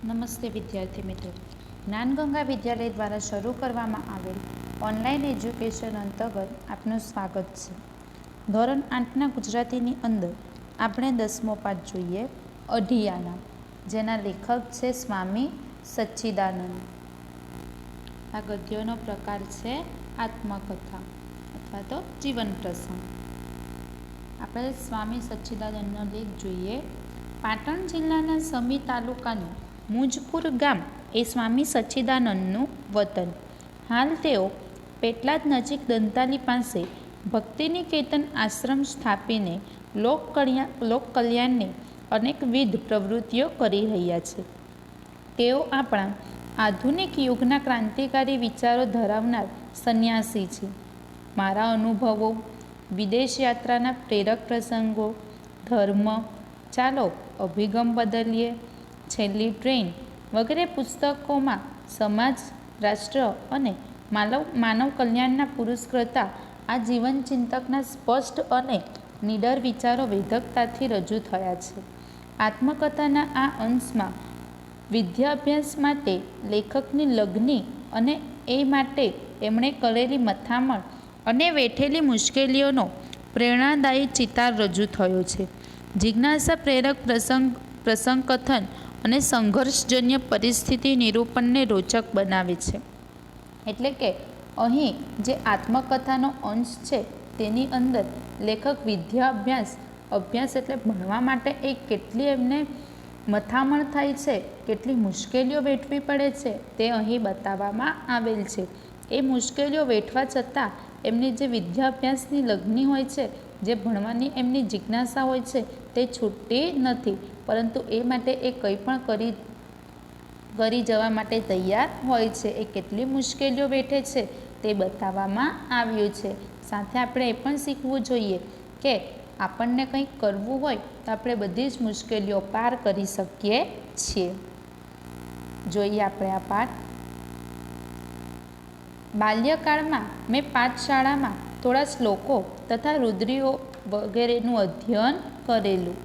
નમસ્તે વિદ્યાર્થી મિત્રો, જ્ઞાનગંગા વિદ્યાલય દ્વારા શરૂ કરવામાં આવેલ ઓનલાઈન એજ્યુકેશન અંતર્ગત આપનું સ્વાગત છે. ધોરણ 8ના ગુજરાતીની અંદર આપણે 10મો પાઠ જોઈએ, અઢિયાના, જેના લેખક છે સ્વામી સચ્ચિદાનંદ. આ ગદ્યોનો પ્રકાર છે આત્મકથા અથવા તો જીવન પ્રસંગ. આપણે સ્વામી સચ્ચિદાનંદનો લેખ જોઈએ. પાટણ જિલ્લાના સમી તાલુકાનું મુજપુર ગામ એ સ્વામી સચ્ચિદાનંદનું વતન. હાલ તેઓ પેટલાદ નજીક દંતાલી પાસે ભક્તિનિકેતન આશ્રમ સ્થાપીને લોક કલ્યાણની અનેકવિધ પ્રવૃત્તિઓ કરી રહ્યા છે. તેઓ આપણા આધુનિક યુગના ક્રાંતિકારી વિચારો ધરાવનાર સંન્યાસી છે. મારા અનુભવો, વિદેશ યાત્રાના પ્રેરક પ્રસંગો, ધર્મ, ચાલો અભિગમ બદલીએ, છેલ્લી ટ્રેન વગેરે પુસ્તકોમાં સમાજ, રાષ્ટ્ર અને માનવ કલ્યાણના પુરસ્કર્તા આ જીવનચિંતકના સ્પષ્ટ અને નિડર વિચારો વેધકતાથી રજૂ થયા છે. આત્મકથાના આ અંશમાં વિદ્યાભ્યાસ માટે લેખકની લગ્ની અને એ માટે એમણે કરેલી મથામણ અને વેઠેલી મુશ્કેલીઓનો પ્રેરણાદાયી ચિતાર રજૂ થયો છે. જિજ્ઞાસા પ્રેરક પ્રસંગકથન અને સંઘર્ષજન્ય પરિસ્થિતિ નિરૂપણને રોચક બનાવે છે. એટલે કે અહીં જે આત્મકથાનો અંશ છે તેની અંદર લેખક અભ્યાસ એટલે ભણવા માટે કેટલી એમને મથામણ થાય છે, કેટલી મુશ્કેલીઓ વેઠવી પડે છે તે અહીં બતાવવામાં આવેલ છે. એ મુશ્કેલીઓ વેઠવા છતાં એમની જે વિદ્યાભ્યાસની લગ્ની હોય છે, જે ભણવાની એમની જિજ્ઞાસા હોય છે તે છૂટતી નથી, પરંતુ એ માટે એ કંઈ પણ કરી જવા માટે તૈયાર હોય છે. એ કેટલી મુશ્કેલીઓ વેઠે છે તે બતાવવામાં આવ્યું છે. સાથે આપણે એ પણ શીખવું જોઈએ કે આપણને કંઈક કરવું હોય તો આપણે બધી જ મુશ્કેલીઓ પાર કરી શકીએ છીએ. જોઈએ આપણે આ પાઠ. બાલ્યકાળમાં મેં પાઠશાળામાં થોડા શ્લોકો તથા રુદ્રીઓ વગેરેનું અધ્યયન કરેલું.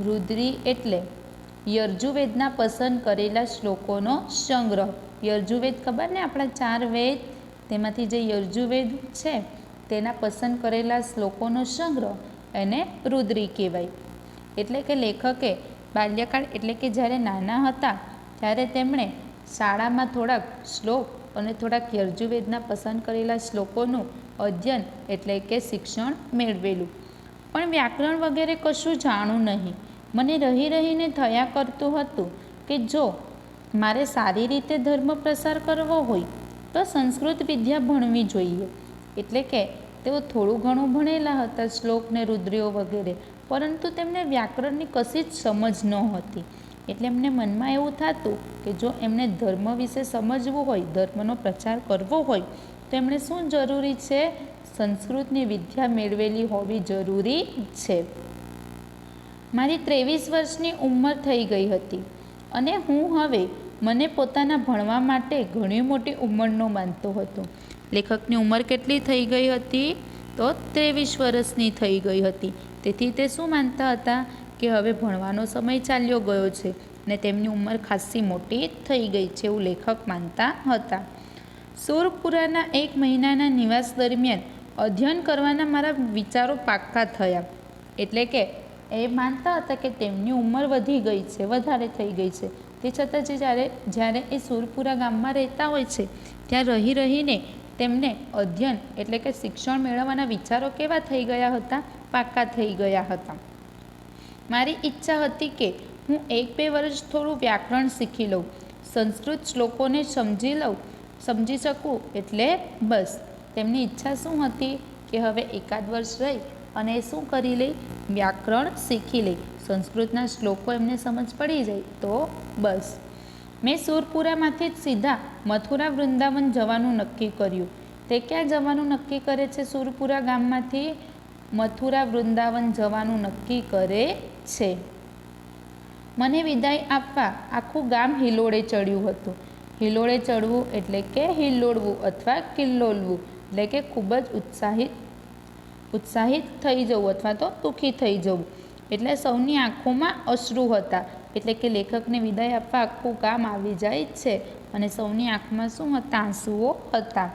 રુદ્રી એટલે યજુર્વેદના પસંદ કરેલા શ્લોકોનો સંગ્રહ. યજુર્વેદ ખબર ને, આપણા 4 વેદ, તેમાંથી જે યજુર્વેદ છે તેના પસંદ કરેલા શ્લોકોનો સંગ્રહ એને રુદ્રી કહેવાય. એટલે કે લેખકે બાલ્યકાળ એટલે કે જ્યારે નાના હતા ત્યારે તેમણે શાળામાં થોડાક શ્લોક અને થોડાક યજુર્વેદના પસંદ કરેલા શ્લોકોનું અધ્યયન એટલે કે શિક્ષણ મેળવેલું. પણ વ્યાકરણ વગેરે કશું જાણું નહીં. મને રહીને થયા કરતું હતું કે જો મારે સારી રીતે ધર્મ પ્રસાર કરવો હોય તો સંસ્કૃત વિદ્યા ભણવી જોઈએ. એટલે કે તેઓ થોડું ઘણું ભણેલા હતા શ્લોક ને રુદ્રીઓ વગેરે, પરંતુ તેમને વ્યાકરણની કશી જ સમજ ન હતી. એટલે એમને મનમાં એવું થતું કે જો એમને ધર્મ વિશે સમજવું હોય, ધર્મનો પ્રચાર કરવો હોય તો એમણે શું જરૂરી છે? સંસ્કૃતની વિદ્યા મેળવેલી હોવી જરૂરી છે. મારી 23 વર્ષની ઉંમર થઈ ગઈ હતી અને હું હવે મને પોતાના ભણવા માટે ઘણી મોટી ઉંમરનો માનતો હતો. લેખકની ઉંમર કેટલી થઈ ગઈ હતી? તો 23 વર્ષની થઈ ગઈ હતી. તેથી તે શું માનતા હતા કે હવે ભણવાનો સમય ચાલ્યો ગયો છે ને તેમની ઉંમર ખાસી મોટી થઈ ગઈ છે એવું લેખક માનતા હતા. સુરપુરાના 1 મહિનાના નિવાસ દરમિયાન અધ્યયન કરવાના મારા વિચારો પાક્કા થયા. એટલે કે એ માનતા હતા કે તેમની ઉંમર વધી ગઈ છે, વધારે થઈ ગઈ છે. તે છતાં જ્યારે એ સુરપુરા ગામમાં રહેતા હોય છે ત્યાં રહીને તેમને અધ્યયન એટલે કે શિક્ષણ મેળવવાના વિચારો કેવા થઈ ગયા હતા? પાક્કા થઈ ગયા હતા. મારી ઈચ્છા હતી કે હું 1-2 વર્ષ થોડું વ્યાકરણ શીખી લઉં, સંસ્કૃત શ્લોકોને સમજી શકું, એટલે બસ. તેમની ઈચ્છા શું હતી કે હવે 1-8 વર્ષ રહી અને એ શું કરી લે? વ્યાકરણ શીખી લે. સંસ્કૃતના શ્લોકો એમને સમજ પડી જાય તો બસ. મેં સુરપુરામાંથી જ સીધા મથુરા વૃંદાવન જવાનું નક્કી કર્યું. તે ક્યાં જવાનું નક્કી કરે છે? સુરપુરા ગામમાંથી મથુરા વૃંદાવન જવાનું નક્કી કરે છે. મને વિદાય આપવા આખું ગામ હિલોળે ચડ્યું હતું. હિલોળે ચડવું એટલે કે હિલ્લોળવું અથવા કિલ્લોલવું, એટલે કે ખૂબ જ ઉત્સાહિત થઈ જવું અથવા તો દુઃખી થઈ જવું. એટલે સૌની આંખોમાં અશ્રુ હતા, એટલે કે લેખકને વિદાય આપવા આખું ગામ આવી જાય છે અને સૌની આંખમાં શું હતા? આંસુઓ હતા.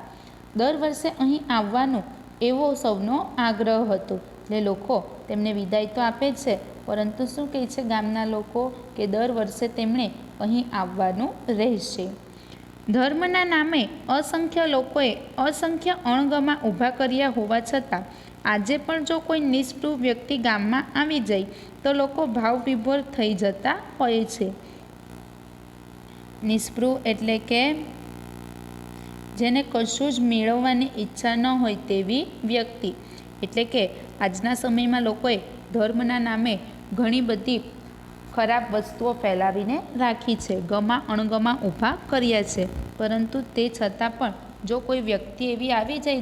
દર વર્ષે અહીં આવવાનો એવો સૌનો આગ્રહ હતો, એટલે લોકો તેમને વિદાય તો આપે છે, પરંતુ શું કહે છે ગામના લોકો કે દર વર્ષે તેમણે અહીં આવવાનું રહેશે. ધર્મના નામે અસંખ્ય લોકોએ અસંખ્ય અણગમા ઊભા કર્યા હોવા છતાં આજે પણ જો કોઈ નિષ્પૃહ વ્યક્તિ ગામમાં આવી જાય તો લોકો ભાવવિભોર થઈ જતા હોય છે. નિષ્પૃહ એટલે કે જેને કશું જ મેળવવાની ઈચ્છા ન હોય તેવી વ્યક્તિ. એટલે કે આજના સમયમાં લોકોએ ધર્મના નામે ઘણી બધી ખરાબ વસ્તુઓ ફેલાવીને રાખી છે, ગમા અણગમા ઊભા કર્યા છે, પરંતુ તે છતાં પણ જો કોઈ વ્યક્તિ એવી આવી જાય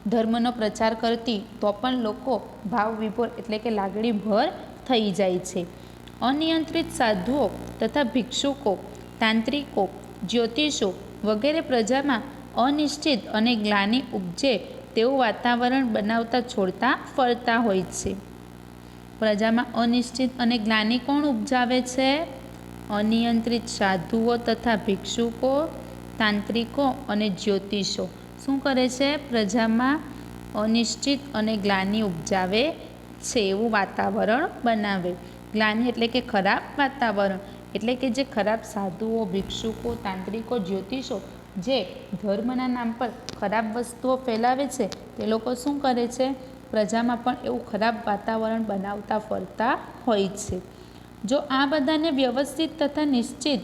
ધર્મનો પ્રચાર કરતી, તો પણ લોકો ભાવવિભોર એટલે કે લાગણીભર થઈ જાય છે. અનિયંત્રિત સાધુઓ તથા ભિક્ષુકો, તાંત્રિકો, જ્યોતિષો વગેરે પ્રજામાં અનિશ્ચિત અને ગ્લાનિ ઉપજે તેવું વાતાવરણ બનાવતા છોડતા ફરતા હોય છે. પ્રજામાં અનિશ્ચિત અને ગ્લાનિ કોણ ઉપજાવે છે? અનિયંત્રિત સાધુઓ તથા ભિક્ષુકો, તાંત્રિકો અને જ્યોતિષો. શું કરે છે? પ્રજામાં અનિશ્ચિત અને ગ્લાનિ ઉપજાવે છે એવું વાતાવરણ બનાવે. ગ્લાનિ એટલે કે ખરાબ વાતાવરણ, એટલે કે જે ખરાબ સાધુઓ, ભિક્ષુકો, તાંત્રિકો, જ્યોતિષો જે ધર્મના નામ પર ખરાબ વસ્તુઓ ફેલાવે છે, તે લોકો શું કરે છે? પ્રજામાં પણ એવું ખરાબ વાતાવરણ બનાવતા ફરતા હોય છે. જો આ બધાને વ્યવસ્થિત તથા નિશ્ચિત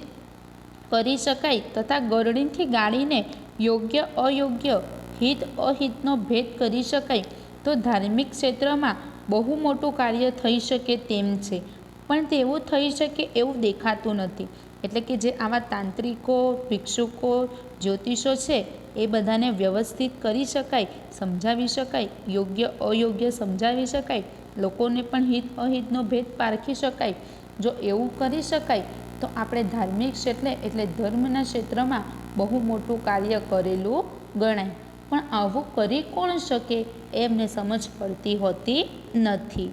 કરી શકાય તથા ગરણીથી ગાળીને યોગ્ય અયોગ્ય, હિત અહિતનો ભેદ કરી શકાય તો ધાર્મિક ક્ષેત્રમાં બહુ મોટું કાર્ય થઈ શકે તેમ છે. પણ તેવું થઈ શકે એવું દેખાતું નથી. એટલે કે જે આવા તાંત્રિકો, ભિક્ષુકો, જ્યોતિષો છે એ બધાને વ્યવસ્થિત કરી શકાય, સમજાવી શકાય, યોગ્ય અયોગ્ય સમજાવી શકાય, લોકોને પણ હિત અહિતનો ભેદ પારખી શકાય. જો એવું કરી શકાય તો આપણે ધાર્મિક ક્ષેત્રે એટલે ધર્મના ક્ષેત્રમાં બહુ મોટું કાર્ય કરેલું ગણાય. પણ આવું કરી કોણ શકે એમને સમજ પડતી હોતી નથી.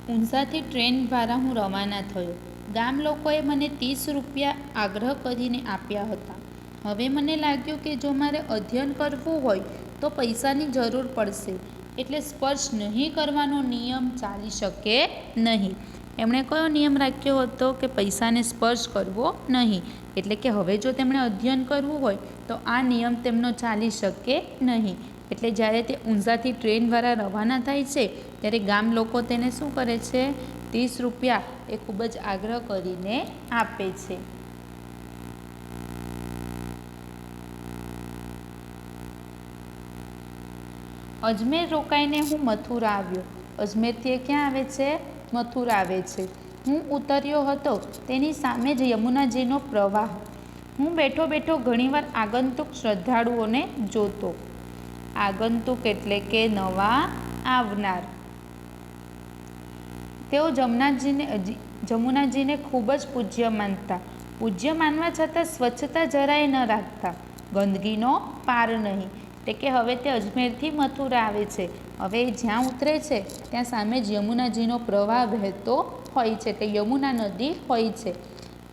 ઊંઝાથી ટ્રેન દ્વારા હું રવાના થયો. ગામ લોકોએ મને 30 રૂપિયા આગ્રહ કરીને આપ્યા હતા. હવે મને લાગ્યું કે જો મારે અધ્યયન કરવું હોય તો પૈસાની જરૂર પડશે, એટલે સ્પર્શ નહીં કરવાનો નિયમ ચાલી શકે નહીં. એમણે કયો નિયમ રાખ્યો હતો કે પૈસાને સ્પર્શ કરવો નહીં, એટલે કે હવે જો તેમણે અધ્યયન કરવું હોય તો આ નિયમ તેમનો ચાલી શકે નહીં. એટલે જ્યારે તે ઊંઝાથી ટ્રેન દ્વારા રવાના થાય છે ત્યારે ગામ લોકો તેને શું કરે છે? 30 રૂપિયા એ ખૂબ જ આગ્રહ કરીને આપે છે. અજમેર રોકાઈને હું મથુરા આવ્યો. અજમેરથી એ ક્યાં આવે છે? મથુરા આવે છે. હું ઉતર્યો હતો તેની સામે જ યમુનાજીનો પ્રવાહ. હું બેઠો બેઠો ઘણીવાર આગંતુક શ્રદ્ધાળુઓને જોતો. આગંતુક એટલે કે નવા આવનાર. તેઓ જમુનાજીને ખૂબ જ પૂજ્ય માનતા. પૂજ્ય માનવા છતાં સ્વચ્છતા જરાય ન રાખતા, ગંદકીનો પાર નહીં. એટલે કે હવે તે અજમેરથી મથુરા આવે છે. હવે જ્યાં ઉતરે છે ત્યાં સામે જ યમુનાજીનો પ્રવાહ વહેતો હોય છે, એટલે યમુના નદી હોય છે.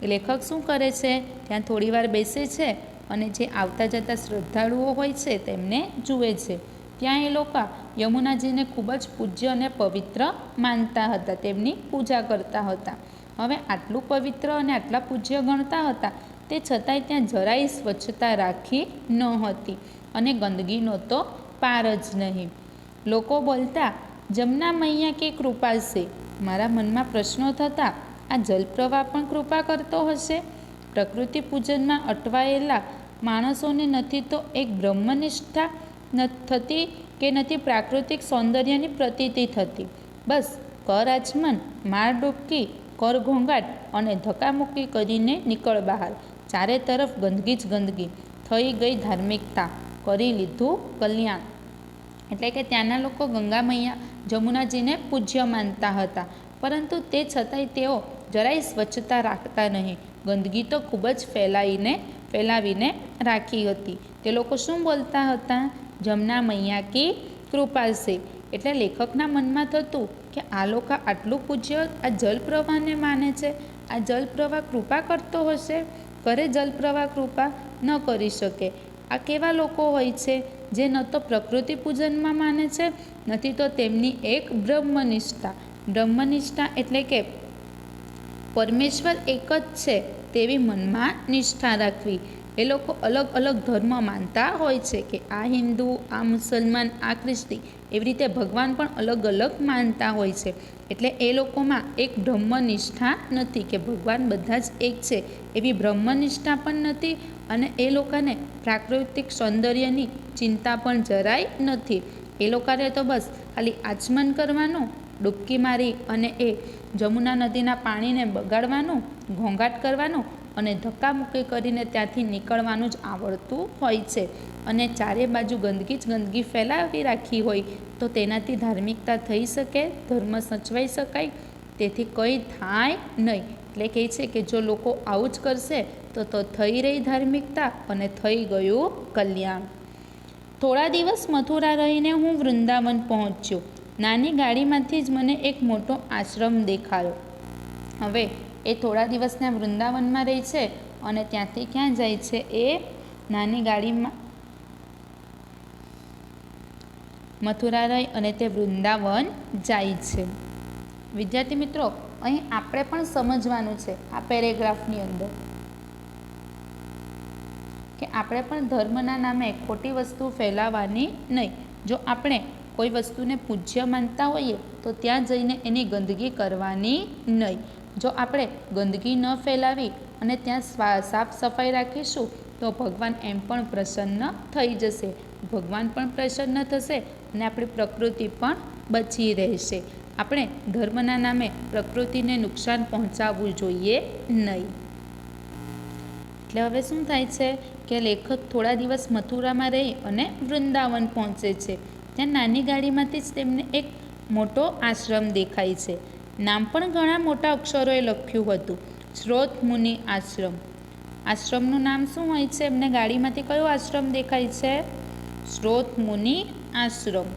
લેખક શું કરે છે? ત્યાં થોડીવાર બેસે છે અને જે આવતા જતા શ્રદ્ધાળુઓ હોય છે તેમને જુએ છે. ત્યાં એ લોકો યમુનાજીને ખૂબ જ પૂજ્ય અને પવિત્ર માનતા હતા, તેમની પૂજા કરતા હતા. હવે આટલું પવિત્ર અને આટલા પૂજ્ય ગણતા હતા, તે છતાંય ત્યાં જરાય સ્વચ્છતા રાખી ન હતી અને ગંદકીનો તો પાર જ નહીં. લોકો બોલતા, જમના મૈયા કે કૃપા છે. મારા મનમાં પ્રશ્નો થતા, આ જલપ્રવાહ પણ કૃપા કરતો હશે? પ્રકૃતિ પૂજનમાં અટવાયેલા માણસોને નથી તો એક બ્રહ્મનિષ્ઠા થતી કે નથી પ્રાકૃતિક સૌંદર્યની પ્રતીતિ થતી. બસ કર આચમન, માર ડૂબકી, કર ઘોંઘાટ અને ધક્કામુક્કી કરીને નીકળ બહાર. ચારે તરફ ગંદકી જ ગંદકી. થઈ ગઈ ધાર્મિકતા, કરી લીધું કલ્યાણ. એટલે કે ત્યાંના લોકો ગંગા મૈયા જમુનાજીને પૂજ્ય માનતા હતા, પરંતુ તે છતાંય તેઓ જરાય સ્વચ્છતા રાખતા નહીં. ગંદકી તો ખૂબ જ ફેલાવીને રાખી હતી. તે લોકો શું બોલતા હતા? જમના મૈયા કી કૃપાશે. એટલે લેખકના મનમાં થતું કે આ લોકો આટલું પૂજ્ય આ જલપ્રવાહને માને છે, આ જલપ્રવાહ કૃપા કરતો હશે, કરે જલપ્રવાહ કૃપા ન કરી શકે. આ કેવા લોકો હોય છે જે ન તો પ્રકૃતિ પૂજનમાં માને છે, નથી તો તેમની એક બ્રહ્મનિષ્ઠા. બ્રહ્મનિષ્ઠા એટલે કે પરમેશ્વર એક જ છે તેવી મનમાં નિષ્ઠા રાખવી. એ લોકો અલગ અલગ ધર્મ માનતા હોય છે કે આ હિન્દુ, આ મુસલમાન, આ ખ્રિસ્તી, એવી રીતે ભગવાન પણ અલગ અલગ માનતા હોય છે. એટલે એ લોકોમાં એક બ્રહ્મનિષ્ઠા નથી કે ભગવાન બધા જ એક છે એવી બ્રહ્મનિષ્ઠા પણ નથી, અને એ લોકોને પ્રાકૃતિક સૌંદર્યની ચિંતા પણ જરાય નથી. એ લોકોને તો બસ ખાલી આચમન કરવાનું, ડૂબકી મારી અને એ જમુના નદીના પાણીને બગાડવાનું, ઘોંઘાટ કરવાનું અને ધક્કામુક્કી કરીને ત્યાંથી નીકળવાનું જ આવડતું હોય છે. અને ચારે બાજુ ગંદકી જ ગંદકી ફેલાવી રાખી હોય તો તેનાથી ધાર્મિકતા થઈ શકે, ધર્મ સચવાઈ શકાય? તેથી કંઈ થાય નહીં. એટલે કહે છે કે જો લોકો આવું જ કરશે તો થઈ રહી ધાર્મિકતા અને થઈ ગયું કલ્યાણ. થોડા દિવસ મથુરા રહીને હું વૃંદાવન પહોંચ્યો. નાની ગાડીમાંથી જ મને એક મોટો આશ્રમ દેખાયો. હવે એ થોડા દિવસના વૃંદાવનમાં રહે છે અને ત્યાંથી ક્યાં જાય છે? એ નાની ગાડીમાં મથુરા રહી અને તે વૃંદાવન જાય છે. વિદ્યાર્થી મિત્રો, અહીં આપણે પણ સમજવાનું છે આ પેરેગ્રાફની અંદર કે આપણે પણ ધર્મના નામે ખોટી વસ્તુ ફેલાવવાની નહીં. જો આપણે કોઈ વસ્તુને પૂજ્ય માનતા હોઈએ તો ત્યાં જઈને એની ગંદકી કરવાની નહીં. જો આપણે ગંદકી ન ફેલાવી અને ત્યાં સાફ સફાઈ રાખીશું તો ભગવાન એમ પણ પ્રસન્ન થઈ જશે. ભગવાન પણ પ્રસન્ન થશે અને આપણી પ્રકૃતિ પણ બચી રહેશે. આપણે ધર્મના નામે પ્રકૃતિને નુકસાન પહોંચાડવું જોઈએ નહીં. એટલે હવે શું થાય છે કે લેખક થોડા દિવસ મથુરામાં રહી અને વૃંદાવન પહોંચે છે. ત્યાં નાની ગાડીમાંથી જ તેમને એક મોટો આશ્રમ દેખાય છે. નામ પણ ઘણા મોટા અક્ષરોએ લખ્યું હતું, શ્રોત મુનિ આશ્રમ. આશ્રમનું નામ શું હોય છે? એમને ગાડીમાંથી કયો આશ્રમ દેખાય છે? શ્રોત મુનિ આશ્રમ.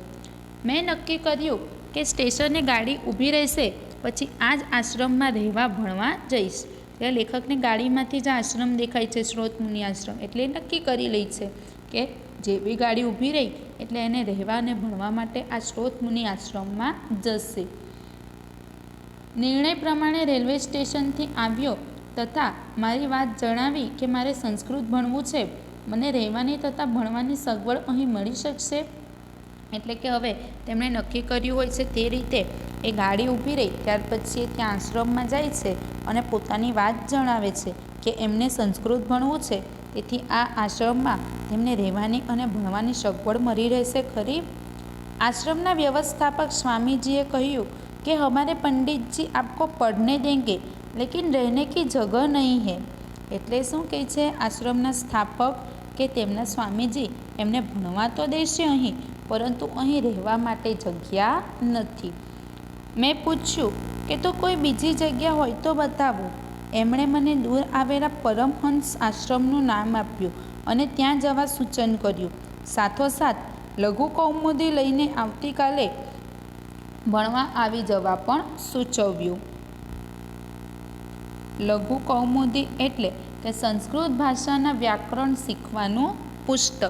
મેં નક્કી કર્યું કે સ્ટેશને ગાડી ઊભી રહેશે પછી આ જ આશ્રમમાં રહેવા ભણવા જઈશ. એટલે લેખકને ગાડીમાંથી જ આશ્રમ દેખાય છે, શ્રોત મુનિ આશ્રમ. એટલે નક્કી કરી લે છે કે જે બી ગાડી ઊભી રહી એટલે એને રહેવા અને ભણવા માટે આ શ્રોત મુનિ આશ્રમમાં જશે. નિર્ણય પ્રમાણે રેલવે સ્ટેશનથી આવ્યો તથા મારી વાત જણાવી કે મારે સંસ્કૃત ભણવું છે, મને રહેવાની તથા ભણવાની સગવડ અહીં મળી શકશે? એટલે કે હવે તેમણે નક્કી કર્યું હોય છે તે રીતે એ ગાડી ઊભી રહી ત્યાર પછી ત્યાં આશ્રમમાં જાય છે અને પોતાની વાત જણાવે છે કે એમને સંસ્કૃત ભણવું છે, તેથી આ આશ્રમમાં તેમને રહેવાની અને ભણવાની સગવડ મળી રહેશે ખરી? આશ્રમના વ્યવસ્થાપક સ્વામીજીએ કહ્યું कि हमारे पंडित जी आपको पढ़ने देंगे लेकिन रहने की जगह नहीं है. એટલે શું કહે છે આશ્રમના સ્થાપક કે તેમના સ્વામીજી એમને ભણવા તો દેશે અહીં, પરંતુ અહીં રહેવા માટે જગ્યા નથી. મેં પૂછ્યું કે તો કોઈ બીજી જગ્યા હોય તો બતાવો. એમણે મને દૂર આવેલા પરમહંસ આશ્રમનું નામ આપ્યું અને ત્યાં જવા સૂચન કર્યું. સાથોસાથ લઘુ કૌમુદી લઈને આવતીકાલે ભણવા આવી જવા પણ સૂચવ્યું. લઘુ કૌમુદી એટલે કે સંસ્કૃત ભાષાના વ્યાકરણ શીખવાનું પુસ્તક.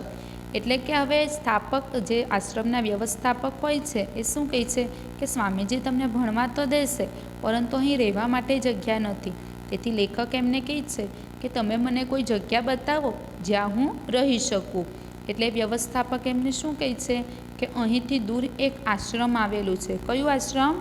એટલે કે હવે સ્થાપક જે આશ્રમના વ્યવસ્થાપક હોય છે એ શું કહે છે કે સ્વામીજી તમને ભણવા તો દેશે પરંતુ અહીં રહેવા માટે જગ્યા નથી. તેથી લેખક એમને કહે છે કે તમે મને કોઈ જગ્યા બતાવો જ્યાં હું રહી શકું. એટલે વ્યવસ્થાપક એમને શું કહે છે કે અહીંથી દૂર એક આશ્રમ આવેલું છે. કયું આશ્રમ?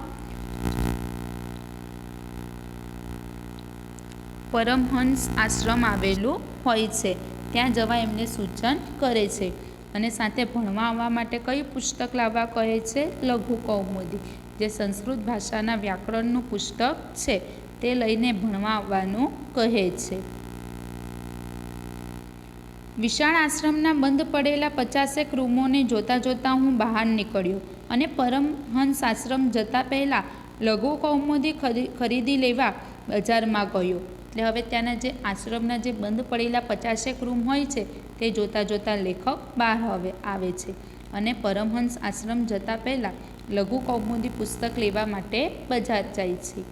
પરમહંસ આશ્રમ આવેલું હોય છે, ત્યાં જવા એમને સૂચન કરે છે. અને સાથે ભણવા આવવા માટે કયું પુસ્તક લાવવા કહે છે? લઘુ કૌમુદી, જે સંસ્કૃત ભાષાના વ્યાકરણનું પુસ્તક છે તે લઈને ભણવા આવવાનું કહે છે. વિશાળ આશ્રમના બંધ પડેલા 50 રૂમોને જોતાં જોતાં હું બહાર નીકળ્યો અને પરમહંસ આશ્રમ જતાં પહેલાં લઘુ કૌમુદી ખરીદી લેવા બજારમાં ગયો. એટલે હવે ત્યાંના જે આશ્રમના જે બંધ પડેલા 50 રૂમ હોય છે તે જોતાં જોતાં લેખક બહાર આવે છે. અને પરમહંસ આશ્રમ જતાં પહેલાં લઘુ કૌમુદી પુસ્તક લેવા માટે બજાર જાય છે.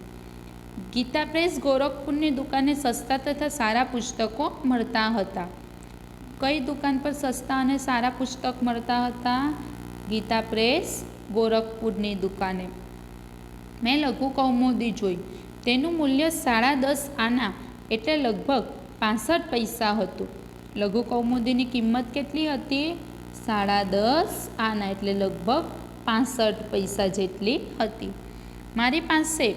ગીતા પ્રેસ ગોરખપુરની દુકાને સસ્તા તથા સારા પુસ્તકો મળતા હતા. કઈ દુકાન પર સસ્તા અને સારા પુસ્તક મળતા હતા? ગીતા પ્રેસ ગોરખપુરની દુકાને. મેં લઘુ કૌમુદી જોઈ. તેનું મૂલ્ય 10.5 આના એટલે લગભગ 65 પૈસા હતું. લઘુ કૌમુદીની કિંમત કેટલી હતી? 10.5 આના એટલે લગભગ 65 પૈસા જેટલી હતી. મારી પાસે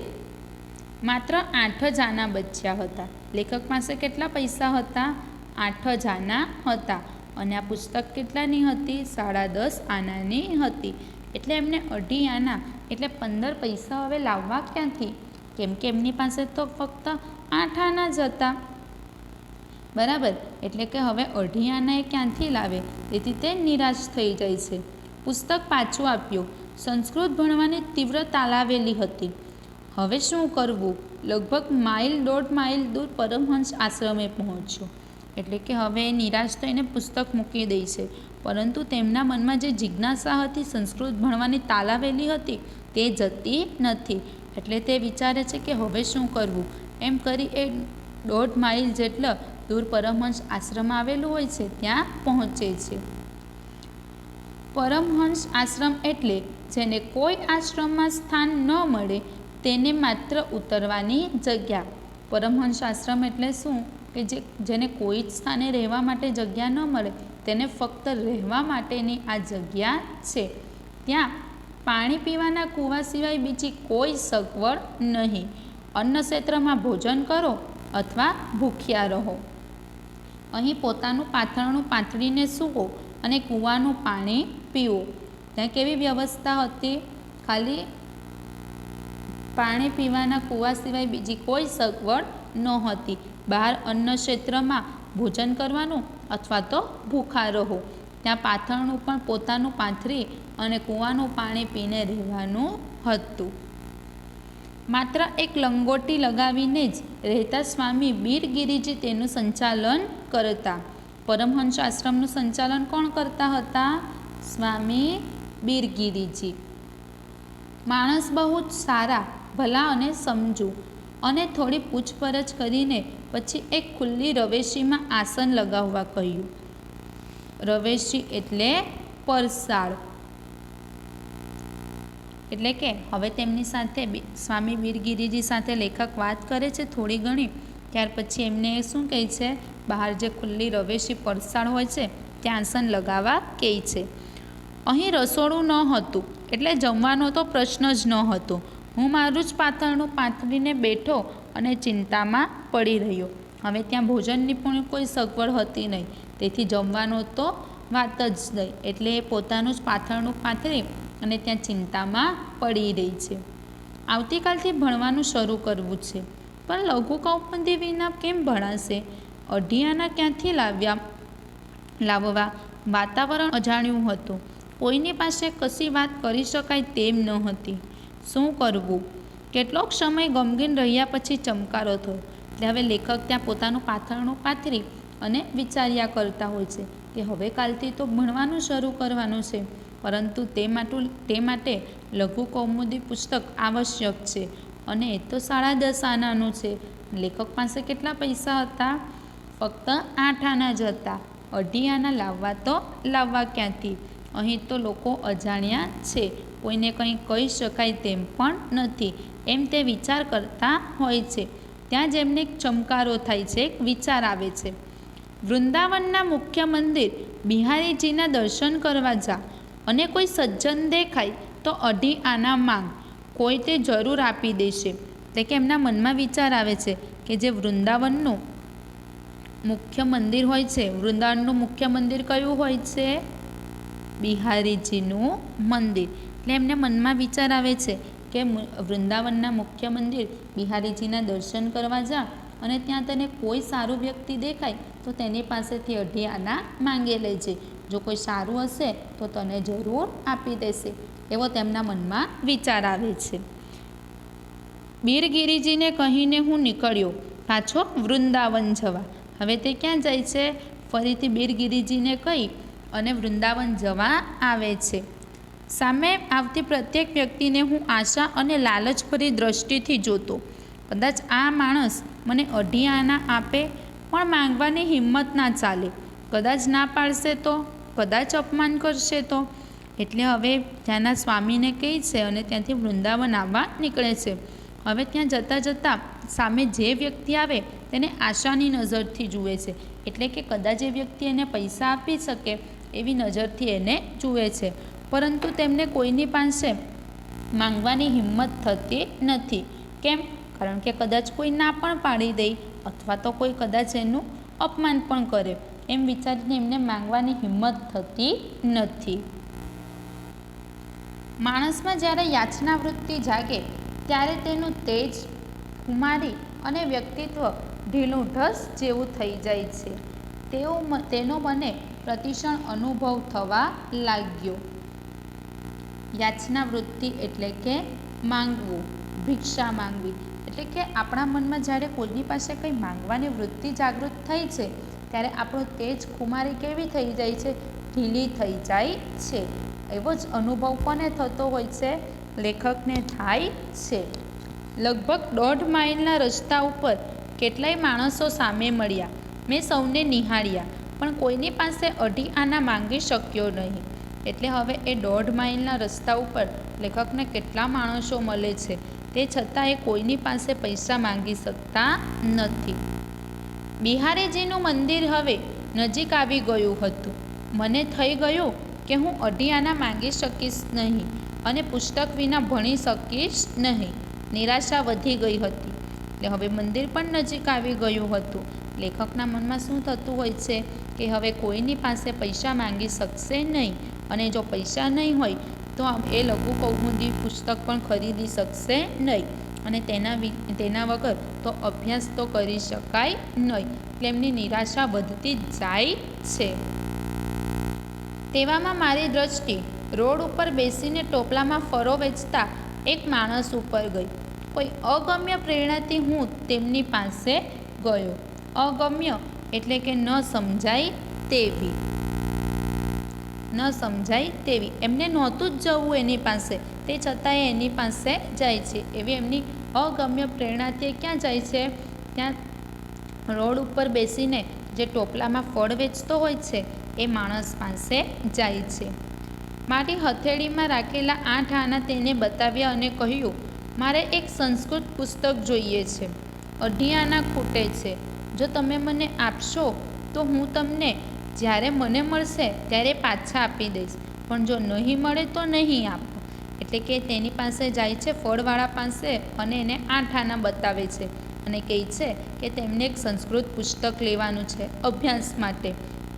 માત્ર 8 જ આના બચ્યા હતા. લેખક પાસે કેટલા પૈસા હતા? 8 જ આના હતા. અને આ પુસ્તક કેટલાની હતી? 10.5 આનાની હતી. એટલે એમને 2.5 આના એટલે 15 પૈસા હવે લાવવા ક્યાંથી? કેમ કે એમની પાસે તો ફક્ત 8 આના જ હતા. બરાબર. એટલે કે હવે 2.5 આના એ ક્યાંથી લાવે? તેથી તે નિરાશ થઈ જાય છે. પુસ્તક પાછું આપ્યું. સંસ્કૃત ભણવાની તીવ્ર તાલાવેલી હતી. હવે શું કરવું? લગભગ 1.5 માઇલ દૂર પરમહંસ આશ્રમે પહોંચ્યો. એટલે કે હવે નિરાશ થઈને પુસ્તક મૂકી દે છે. પરંતુ તેમના મનમાં જે જિજ્ઞાસા હતી, સંસ્કૃત ભણવાની તાલાવેલી હતી, તે જતી નથી. એટલે તે વિચારે છે કે હવે શું કરવું? એમ કરી એ 1.5 માઇલ જેટલા દૂર પરમહંસ આશ્રમ આવેલું હોય છે ત્યાં પહોંચે છે. પરમહંસ આશ્રમ એટલે જેને કોઈ આશ્રમમાં સ્થાન ન મળે તેને માત્ર ઉતરવાની જગ્યા. પરમહંસ આશ્રમ એટલે શું? કે જેને કોઈ જ સ્થાને રહેવા માટે જગ્યા ન મળે તેને ફક્ત રહેવા માટેની આ જગ્યા છે. ત્યાં પાણી પીવાના કૂવા સિવાય બીજી કોઈ સગવડ નહીં. અન્ન ક્ષેત્રમાં ભોજન કરો અથવા ભૂખ્યા રહો. અહીં પોતાનું પાથરણું પાથરીને સૂવો અને કૂવાનું પાણી પીવો. ત્યાં કેવી વ્યવસ્થા હતી? ખાલી પાણી પીવાના કૂવા સિવાય બીજી કોઈ સગવડ નહોતી. બહાર અન્ન ક્ષેત્રમાં ભોજન કરવાનું અથવા તો ભૂખા રહો. ત્યાં પાથરણું પણ પોતાનું પાથરી અને કૂવાનું પાણી પીને રહેવાનું હતું. માત્ર એક લંગોટી લગાવીને જ રહેતા સ્વામી બીરગિરીજી તેનું સંચાલન કરતા. પરમહંસ આશ્રમનું સંચાલન કોણ કરતા હતા? સ્વામી બીરગિરીજી. માણસ બહુ જ સારા, ભલા અને સમજુ. અને થોડી પૂછપરછ કરીને પછી એક ખુલ્લી રવેશીમાં આસન લગાવવા કહ્યું. રવેશી એટલે પરસાળ. એટલે કે હવે તેમની સાથે સ્વામી બીરગિરીજી સાથે લેખક વાત કરે છે થોડી ઘણી. ત્યાર પછી એમને શું કહે છે? બહાર જે ખુલ્લી રવેશી પરસાળ હોય છે ત્યાં આસન લગાવવા કહે છે. અહીં રસોડું ન હતું એટલે જમવાનો તો પ્રશ્ન જ ન હતો. હું મારું જ પાથરણું પાથરીને બેઠો અને ચિંતામાં પડી રહ્યો. હવે ત્યાં ભોજનની પણ કોઈ સગવડ હતી નહીં. તેથી જમવાનો તો વાત જ નહીં. એટલે એ પોતાનું જ પાથરણું પાથરી અને ત્યાં ચિંતામાં પડી રહી છે. આવતીકાલથી ભણવાનું શરૂ કરવું છે. પણ લઘુ કૌમુદી વિના કેમ ભણાશે? 2.5 આના ક્યાંથી લાવવા? વાતાવરણ અજાણ્યું હતું. કોઈની પાસે કશી વાત કરી શકાય તેમ ન હતી. શું કરવું? કેટલોક સમય ગમગીન રહ્યા પછી ચમકારો થયો. એટલે હવે લેખક ત્યાં પોતાનું પાથરણું પાથરી અને વિચાર્યા કરતા હોય છે કે હવે કાલથી તો ભણવાનું શરૂ કરવાનું છે. પરંતુ તે માટે લઘુ કૌમુદી પુસ્તક આવશ્યક છે. અને એ તો 10.5 આનાનું છે. લેખક પાસે કેટલા પૈસા હતા? ફક્ત 8 આના જ હતા. 2.5 આના લાવવા ક્યાંથી? અહીં તો લોકો અજાણ્યા છે. કોઈને કંઈ કહી શકાય તેમ પણ નથી. એમ તે વિચાર કરતા હોય છે. ત્યાં જ એમને ચમકારો થાય છે, એક વિચાર આવે છે. વૃંદાવનના મુખ્ય મંદિર બિહારીજીના દર્શન કરવા જા અને કોઈ સજ્જન દેખાય તો 2.5 આના માંગ. કોઈ તે જરૂર આપી દેશે. એટલે કે એમના મનમાં વિચાર આવે છે કે જે વૃંદાવનનું મુખ્ય મંદિર હોય છે, વૃંદાવનનું મુખ્ય મંદિર કયું હોય છે? બિહારીજીનું મંદિર. એટલે એમને મનમાં વિચાર આવે છે કે વૃંદાવનના મુખ્ય મંદિર બિહારીજીના દર્શન કરવા જા અને ત્યાં તને કોઈ સારું વ્યક્તિ દેખાય તો તેની પાસેથી 2.5 આના માંગે લેજે. જો કોઈ સારું હશે તો તને જરૂર આપી દેશે. એવો તેમના મનમાં વિચાર આવે છે. બીરગિરીજીને કહીને હું નીકળ્યો પાછો વૃંદાવન જવા. હવે તે ક્યાં જાય છે? ફરીથી બીરગિરીજીને કહી અને વૃંદાવન જવા આવે છે. સામે આવતી પ્રત્યેક વ્યક્તિને હું આશા અને લાલચભરી દ્રષ્ટિથી જોતો. કદાચ આ માણસ મને અઢી આના આપે પણ માંગવાની હિંમત ના ચાલે. કદાચ ના પાડશે તો, કદાચ અપમાન કરશે તો. એટલે હવે ત્યાંના સ્વામીને કહે છે અને ત્યાંથી વૃંદાવન આવવા નીકળે છે. હવે ત્યાં જતાં જતાં સામે જે વ્યક્તિ આવે તેને આશાની નજરથી જુએ છે. એટલે કે કદાચ એ વ્યક્તિ એને પૈસા આપી શકે એવી નજરથી એને જુએ છે. પરંતુ તેમને કોઈની પાસે માંગવાની હિંમત થતી નથી. કેમ? કારણ કે કદાચ કોઈ ના પણ પાડી દે અથવા તો કોઈ કદાચ એનું અપમાન પણ કરે, એમ વિચારીને એમને માંગવાની હિંમત થતી નથી. માણસમાં જ્યારે યાચના વૃત્તિ જાગે ત્યારે તેનું તેજ, ખુમારી અને વ્યક્તિત્વ ઢીલું ઢસ જેવું થઈ જાય છે. તેનો મને પ્રતિક્ષણ અનુભવ થવા લાગ્યો. યાચના વૃત્તિ એટલે કે માંગવું, ભિક્ષા માંગવી. એટલે કે આપણા મનમાં જ્યારે કોઈની પાસે કંઈ માંગવાની વૃત્તિ જાગૃત થઈ છે ત્યારે આપણું તેજ, ખુમારી કેવી થઈ જાય છે? ઢીલી થઈ જાય છે. એવો જ અનુભવ કોને થતો હોય છે? લેખકને થાય છે. લગભગ 1.5 માઇલના રસ્તા ઉપર કેટલાય માણસો સામે મળ્યા. મેં સૌને નિહાળ્યા પણ કોઈની પાસે અઢી આના માંગી શક્યો નહીં. એટલે હવે એ 1.5 માઇલના રસ્તા ઉપર લેખકને કેટલા માણસો મળે છે, તે છતાં એ કોઈની પાસે પૈસા માંગી શકતા નથી. બિહારીજીનું મંદિર હવે નજીક આવી ગયું હતું. મને થઈ ગયું કે હું અઢી આના માંગી શકીશ નહીં અને પુસ્તક વિના ભણી શકીશ નહીં. નિરાશા વધી ગઈ હતી. એટલે હવે મંદિર પણ નજીક આવી ગયું હતું. લેખકના મનમાં શું થતું હોય છે કે હવે કોઈની પાસે પૈસા માંગી શકશે નહીં અને જો પૈસા નહીં હોય તો એ લઘુ કૌમુદી પુસ્તક પણ ખરીદી શકશે નહીં અને તેના વગર તો અભ્યાસ તો કરી શકાય નહીં. એટલે એમની નિરાશા વધતી જ જાય છે. તેવામાં મારી દ્રષ્ટિ રોડ ઉપર બેસીને ટોપલામાં ફરો વેચતા એક માણસ ઉપર ગઈ. કોઈ અગમ્ય પ્રેરણાથી હું તેમની પાસે ગયો. અગમ્ય એટલે કે ન સમજાય તેવી. ન સમજાય તેવી. એમને નહોતું જ જવું એની પાસે, તે છતાંય એની પાસે જાય છે. એવી એમની અગમ્ય પ્રેરણાથી ક્યાં જાય છે? ત્યાં રોડ ઉપર બેસીને જે ટોપલામાં ફળ વેચતો હોય છે એ માણસ પાસે જાય છે. મારી હથેળીમાં રાખેલા 8 આના તેને બતાવ્યા અને કહ્યું, મારે એક સંસ્કૃત પુસ્તક જોઈએ છે. અઢી આના ખૂટે છે. જો તમે મને આપશો તો હું તમને જ્યારે મને મળશે ત્યારે પાછા આપી દઈશ, પણ જો નહીં મળે તો નહીં આપો. એટલે કે તેની પાસે જાય છે, ફળવાળા પાસે, અને એને 8 આના બતાવે છે અને કહે છે કે તેમને એક સંસ્કૃત પુસ્તક લેવાનું છે અભ્યાસ માટે,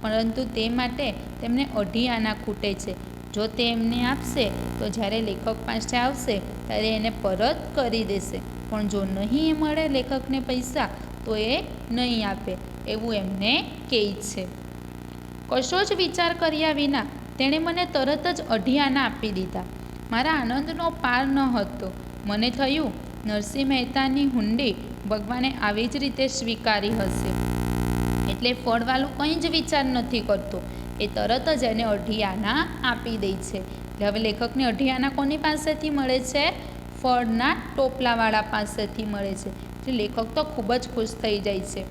પરંતુ તે માટે તેમને અઢી આના ખૂટે છે. જો તે એમને આપશે તો જ્યારે લેખક પાસે આવશે ત્યારે એને પરત કરી દેશે, પણ જો નહીં મળે લેખકને પૈસા તો એ નહીં આપે એવું એમને કહે છે. કશો જ વિચાર કર્યા વિના તેણે મને તરત જ અઢી આના આપી દીધા. મારા આનંદનો પાર ન હતો. મને થયું નરસિંહ મહેતાની હુંડી ભગવાને આવી જ રીતે સ્વીકારી હશે. એટલે ફળવાળો કંઈ જ વિચાર નથી કરતો, એ તરત જ એને અઢી આના આપી દે છે. એટલે હવે લેખકને અઢી આના કોની પાસેથી મળે છે? ફળના ટોપલાવાળા પાસેથી મળે છે. એટલે લેખક તો ખૂબ જ ખુશ થઈ જાય છે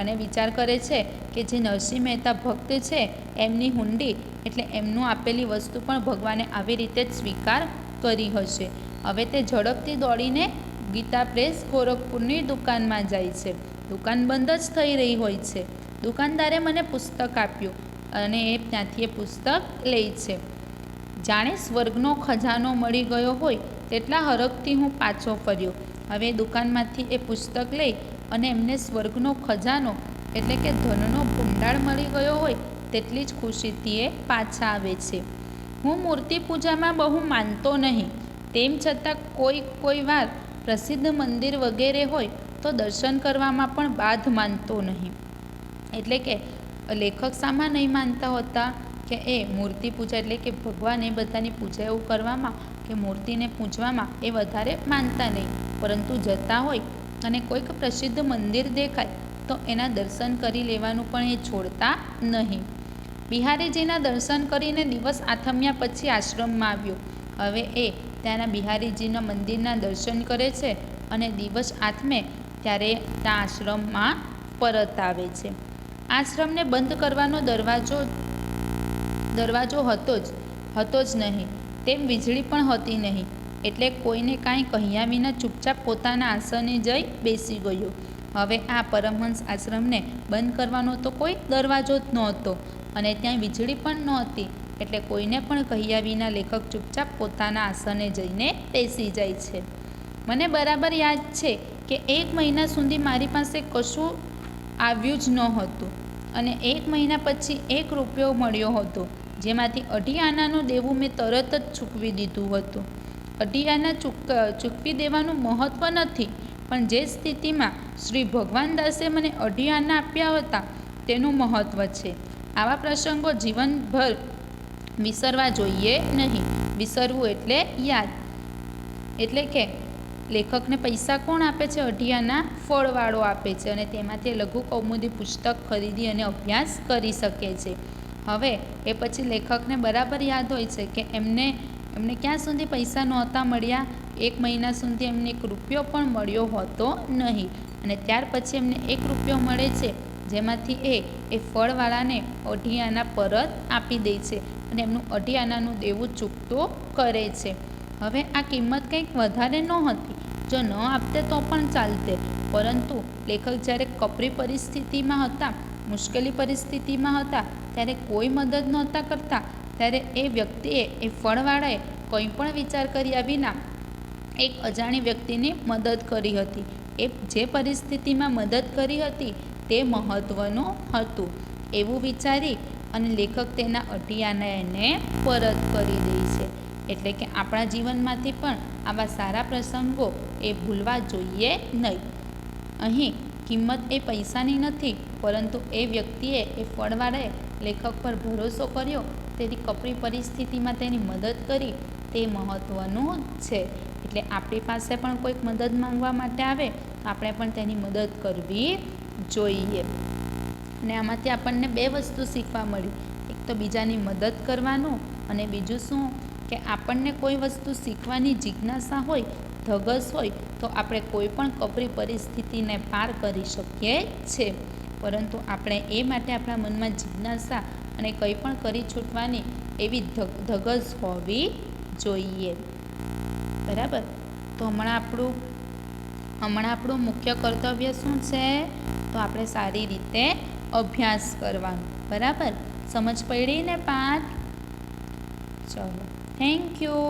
અને વિચાર કરે છે કે જે નરસિંહ મહેતા ભક્ત છે એમની હુંડી એટલે એમનું આપેલી વસ્તુ પણ ભગવાને આવી રીતે જ સ્વીકાર કરી હશે. હવે તે ઝડપથી દોડીને ગીતા પ્રેસ ગોરખપુરની દુકાનમાં જાય છે. દુકાન બંધ જ થઈ રહી હોય છે. દુકાનદારે મને પુસ્તક આપ્યું અને એ ત્યાંથી એ પુસ્તક લે છે. જાણે સ્વર્ગનો ખજાનો મળી ગયો હોય તેટલા હરખથી હું પાછો ફર્યો. હવે દુકાનમાંથી એ પુસ્તક લઈ અને એમને સ્વર્ગનો ખજાનો એટલે કે ધનનો ભંડાર મળી ગયો હોય તેટલી જ ખુશીથી એ પાછા આવે છે. હું મૂર્તિ પૂજામાં બહુ માનતો નહીં, તેમ છતાં કોઈ વાર પ્રસિદ્ધ મંદિર વગેરે હોય તો દર્શન કરવામાં પણ બાધ માનતો નહીં. એટલે કે લેખક શામાં નહીં માનતા હોતા કે એ મૂર્તિ પૂજા એટલે કે ભગવાન એ બધાની પૂજા એવું કરવામાં કે મૂર્તિને પૂજવામાં એ વધારે માનતા નહીં, પરંતુ જતા હોય અને કોઈક પ્રસિદ્ધ મંદિર દેખાય તો એના દર્શન કરી લેવાનું પણ એ છોડતા નહીં. બિહારીજીના દર્શન કરીને દિવસ આથમ્યા પછી આશ્રમમાં આવ્યો. હવે એ ત્યાંના બિહારીજીના મંદિરના દર્શન કરે છે અને દિવસ આથમે ત્યારે ત્યાં આશ્રમમાં પરત આવે છે. આશ્રમને બંધ કરવાનો દરવાજો હતો જ નહીં, તેમ વીજળી પણ હતી નહીં, એટલે કોઈને કાંઈ કહ્યા વિના ચૂપચાપ પોતાના આસને જઈ બેસી ગયો. હવે આ પરમહંસ આશ્રમને બંધ કરવાનો તો કોઈ દરવાજો જ નહોતો અને ત્યાં વીજળી પણ નહોતી, એટલે કોઈને પણ કહ્યા વિના લેખક ચૂપચાપ પોતાના આસને જઈને બેસી જાય છે. મને બરાબર યાદ છે કે 1 મહિના સુધી મારી પાસે કશું આવ્યું જ નહોતું અને 1 મહિના પછી 1 રૂપિયો મળ્યો હતો, જેમાંથી 2.5 આનાનું દેવું મેં તરત જ ચૂકવી દીધું હતું. 2.5 આના ચૂકવી દેવાનું મહત્ત્વ નથી, પણ જે સ્થિતિમાં શ્રી ભગવાનદાસે મને 2.5 આના આપ્યા હતા તેનું મહત્ત્વ છે. આવા પ્રસંગો જીવનભર વિસરવા જોઈએ નહીં. વિસરવું એટલે યાદ. એટલે કે લેખકને પૈસા કોણ આપે છે? 2.5 આના ફળવાળો આપે છે અને તેમાંથી લઘુ કૌમુદી પુસ્તક ખરીદી અને અભ્યાસ કરી શકે છે. હવે એ પછી લેખકને બરાબર યાદ હોય છે કે એમને ક્યાં સુધી પૈસા નહોતા મળ્યા. 1 મહિના સુધી એમને 1 રૂપિયો પણ મળ્યો હોતો નહીં અને ત્યાર પછી એમને 1 રૂપિયો મળે છે, જેમાંથી એ ફળવાળાને 2.5 આના પરત આપી દે છે અને એમનું 2.5 આનાનું દેવું ચૂકતો કરે છે. હવે આ કિંમત કંઈક વધારે નહોતી, જો ન આપતે તો પણ ચાલતે, પરંતુ લેખક જ્યારે કપરી પરિસ્થિતિમાં હતા, મુશ્કેલી પરિસ્થિતિમાં હતા, ત્યારે કોઈ મદદ નહોતા કરતા, ત્યારે એ વ્યક્તિએ, એ ફળવાળાએ કંઈ પણ વિચાર કર્યા વિના એક અજાણી વ્યક્તિની મદદ કરી હતી. એ જે પરિસ્થિતિમાં મદદ કરી હતી તે મહત્ત્વનું હતું એવું વિચારી અને લેખક તેના 2.5 આના એને પરત કરી દે છે. એટલે કે આપણા જીવનમાંથી પણ આવા સારા પ્રસંગો એ ભૂલવા જોઈએ નહીં. અહીં કિંમત એ પૈસાની નથી, પરંતુ એ વ્યક્તિએ, એ ફળવાળાએ લેખક પર ભરોસો કર્યો, તેની કપરી પરિસ્થિતિમાં તેની મદદ કરી, તે મહત્ત્વનું છે. એટલે આપણી પાસે પણ કોઈક મદદ માંગવા માટે આવે તો આપણે પણ તેની મદદ કરવી જોઈએ. અને આમાંથી આપણને 2 વસ્તુ શીખવા મળી. એક તો બીજાની મદદ કરવાનું અને બીજું શું કે આપણને કોઈ વસ્તુ શીખવાની જિજ્ઞાસા હોય, ધગશ હોય તો આપણે કોઈ પણ કપરી પરિસ્થિતિને પાર કરી શકીએ છીએ, પરંતુ આપણે એ માટે આપણા મનમાં જિજ્ઞાસા અને કંઈ પણ કરી છૂટવાની એવી ધગશ હોવી જોઈએ. બરાબર. તો હમણાં આપણું મુખ્ય કર્તવ્ય શું છે? તો આપણે સારી રીતે અભ્યાસ કરવાનો. બરાબર. સમજ પડી ને પાઠ? ચલો, થેન્ક યુ.